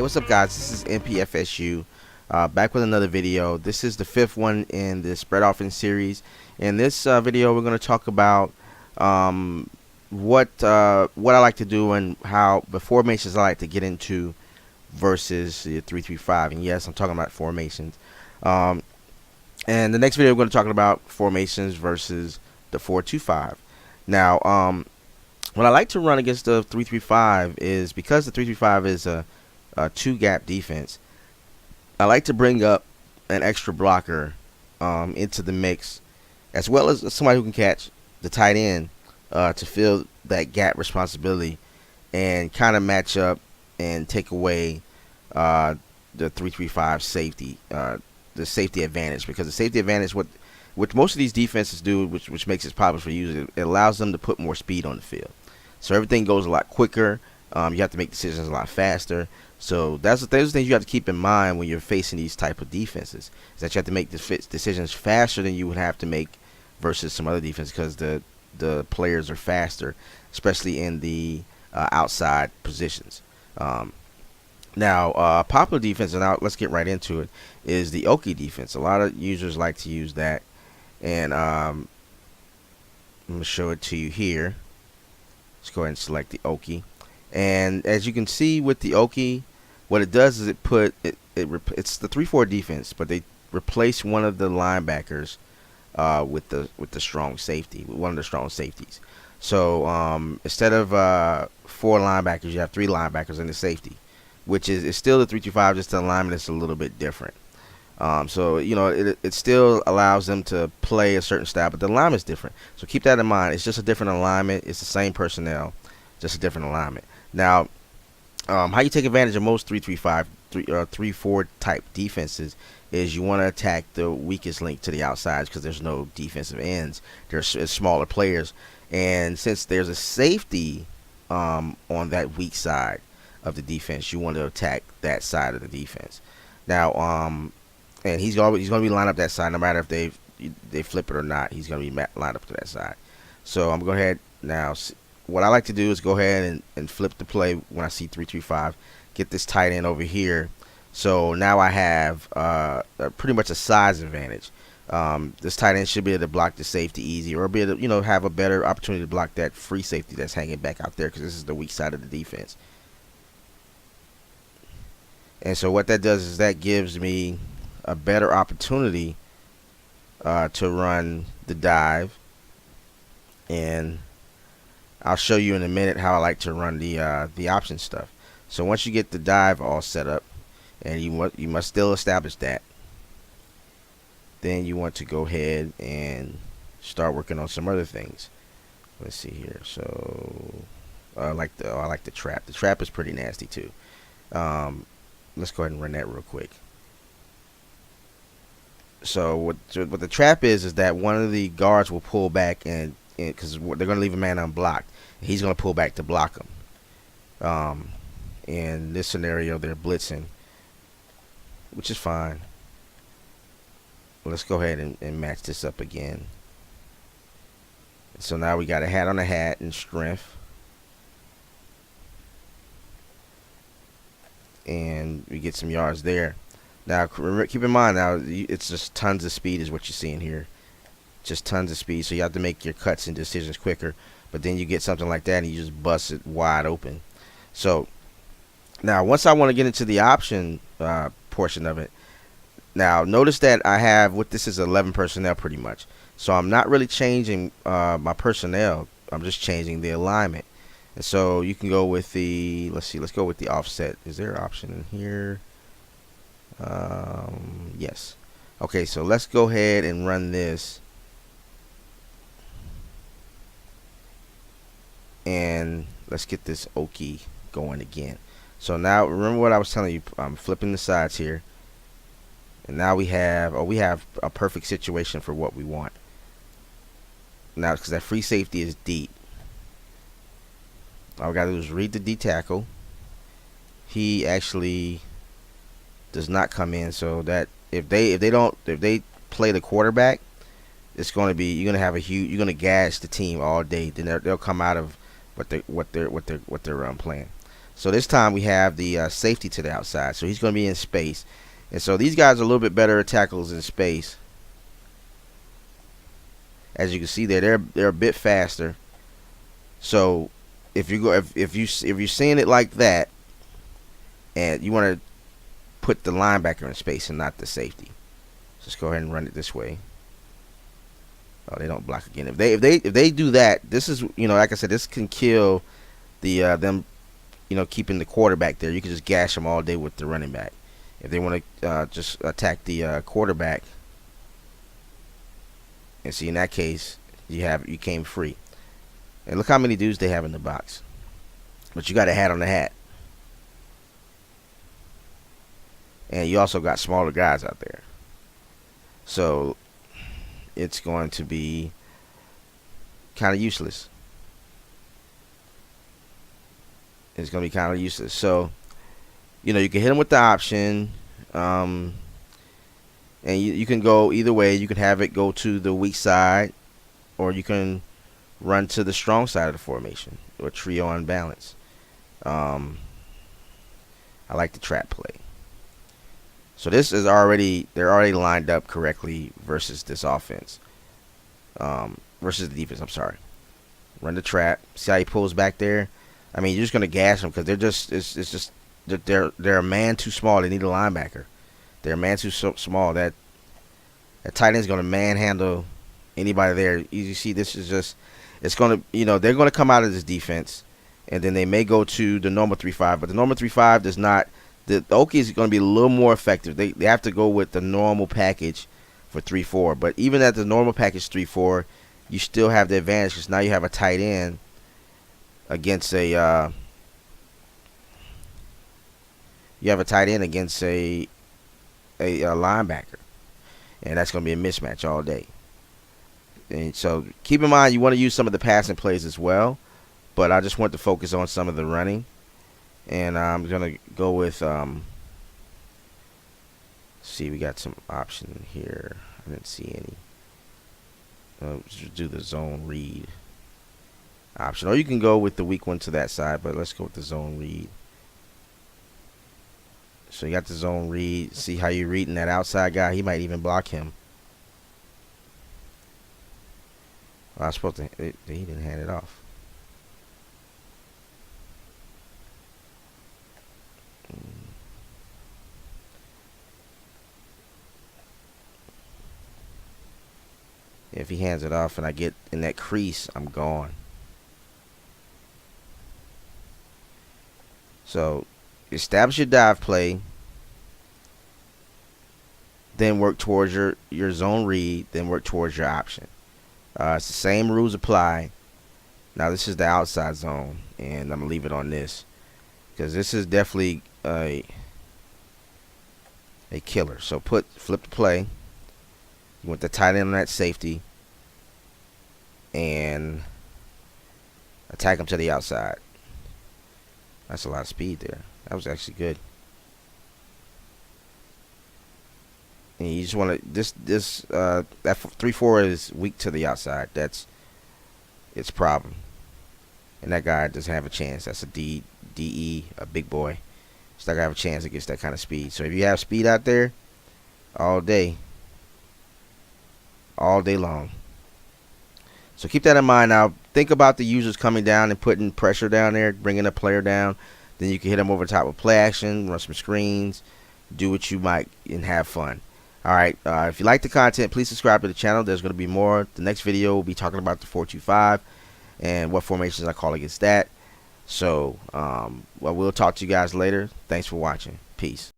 Hey, what's up, guys? This is NPFSU, back with another video. This is the fifth one in the spread offense series. In this video, we're going to talk about what I like to do and how the formations I like to get into versus the 3-3-5. And yes, I'm talking about formations. And the next video, we're going to talk about formations versus the 4-2-5. Now, what I like to run against the 3-3-5 is because the 3-3-5 is a two-gap defense. I like to bring up an extra blocker into the mix, as well as somebody who can catch the tight end to fill that gap responsibility and kind of match up and take away the 3-3-5 safety, the safety advantage. Because the safety advantage, what most of these defenses do, which makes it popular for users, it allows them to put more speed on the field. So everything goes a lot quicker. You have to make decisions a lot faster. So those are things you have to keep in mind when you're facing these type of defenses. Is that you have to make decisions faster than you would have to make versus some other defense, because the players are faster, especially in the outside positions. Now, popular defense, and now let's get right into it, is the Okie Defense. A lot of users like to use that, and I'm going to show it to you here. Let's go ahead and select the Okie. And as you can see with the Okie, what it does is it's the 3-4 defense, but they replace one of the linebackers with the strong safety, with one of the strong safeties. So instead of 4 linebackers, you have 3 linebackers and the safety, which is still the 3-2-5, just the alignment is a little bit different. So you know, it still allows them to play a certain style, but the alignment is different. So keep that in mind. It's just a different alignment. It's the same personnel, just a different alignment. Now, how you take advantage of most 3-3-5, 3-4 type defenses is you want to attack the weakest link to the outsides, because there's no defensive ends. There's smaller players, and since there's a safety on that weak side of the defense, you want to attack that side of the defense. Now, and he's going to be lined up that side no matter if they flip it or not. He's going to be lined up to that side. So I'm going to go ahead now. What I like to do is go ahead and flip the play when I see 3-3-5. Get this tight end over here. So now I have pretty much a size advantage. This tight end should be able to block the safety easy, or be able to, have a better opportunity to block that free safety that's hanging back out there, because this is the weak side of the defense. And so what that does is that gives me a better opportunity to run the dive, and I'll show you in a minute how I like to run the option stuff. So once you get the dive all set up, and you must still establish that, then you want to go ahead and start working on some other things. Let's see here. So I like the trap. The trap is pretty nasty too. Let's go ahead and run that real quick. So what the trap is that one of the guards will pull back, and because they're going to leave a man unblocked, he's going to pull back to block him. In this scenario, they're blitzing, which is fine. Let's go ahead and match this up again. So now we got a hat on a hat and strength, and we get some yards there. Now keep in mind, now it's just tons of speed is what you're seeing here. Just tons of speed, so you have to make your cuts and decisions quicker. But then you get something like that and you just bust it wide open. So now once I want to get into the option portion of it, now notice that I have, what this is, 11 personnel pretty much. So I'm not really changing my personnel, I'm just changing the alignment. And so you can go with the, let's go with the offset. Is there an option in here? Yes. Okay, so let's go ahead and run this. And let's get this Okie going again. So now remember what I was telling you, I'm flipping the sides here, and now we have a perfect situation for what we want. Now, because that free safety is deep, all we gotta do is read the D tackle. He actually does not come in, so that if they play the quarterback, it's going to be, you're going to gash the team all day. Then they'll come out of what they're playing. So this time we have the safety to the outside. So he's going to be in space. And so these guys are a little bit better at tackles in space. As you can see there, they're a bit faster. So if you go if you're seeing it like that, and you want to put the linebacker in space and not the safety, just go ahead and run it this way. Oh, they don't block again. If they do that, this is, like I said, this can kill the them, keeping the quarterback there. You can just gash them all day with the running back. If they want to just attack the quarterback, and see, in that case, you came free. And look how many dudes they have in the box. But you got a hat on the hat. And you also got smaller guys out there. So it's going to be kind of useless. It's going to be kind of useless. So, you can hit them with the option. And you can go either way. You can have it go to the weak side, or you can run to the strong side of the formation, or trio on balance. I like the trap play. So this is they're already lined up correctly versus this offense. Versus the defense, I'm sorry. Run the trap. See how he pulls back there? I mean, you're just gonna gash them because they're a man too small. They need a linebacker. They're a man too small. That tight end is gonna manhandle anybody there. You see, this is just, it's gonna, they're gonna come out of this defense, and then they may go to the normal 3-5, but the normal 3-5 does not. The Okie is going to be a little more effective. They have to go with the normal package for 3-4. But even at the normal package 3-4, you still have the advantage because now you have a tight end against a linebacker, and that's going to be a mismatch all day. And so keep in mind you want to use some of the passing plays as well, but I just want to focus on some of the running. And I'm going to go with, see, we got some option here. I didn't see any. Let's do the zone read option. Or you can go with the weak one to that side, but let's go with the zone read. So you got the zone read. See how you're reading that outside guy? He might even block him. Well, I was supposed to, he didn't hand it off. If he hands it off and I get in that crease, I'm gone. So establish your dive play, then work towards your zone read, then work towards your option. It's the same rules apply. Now this is the outside zone, and I'm gonna leave it on this because this is definitely a killer. So flip the play. You want the tight end on that safety and attack him to the outside. That's a lot of speed there. That was actually good. And you just want to that 3-4 is weak to the outside. That's its problem. And that guy doesn't have a chance. That's a DE, a big boy. He's not gonna have a chance against that kind of speed. So if you have speed out there all day long. So keep that in mind. Now think about the users coming down and putting pressure down there, bringing a player down. Then you can hit them over the top with play action, run some screens, do what you might, and have fun. All right, if you like the content, please subscribe to the channel. There's going to be more. The next video will be talking about the 4-2-5 and what formations I call against that. So we'll talk to you guys later. Thanks for watching. Peace.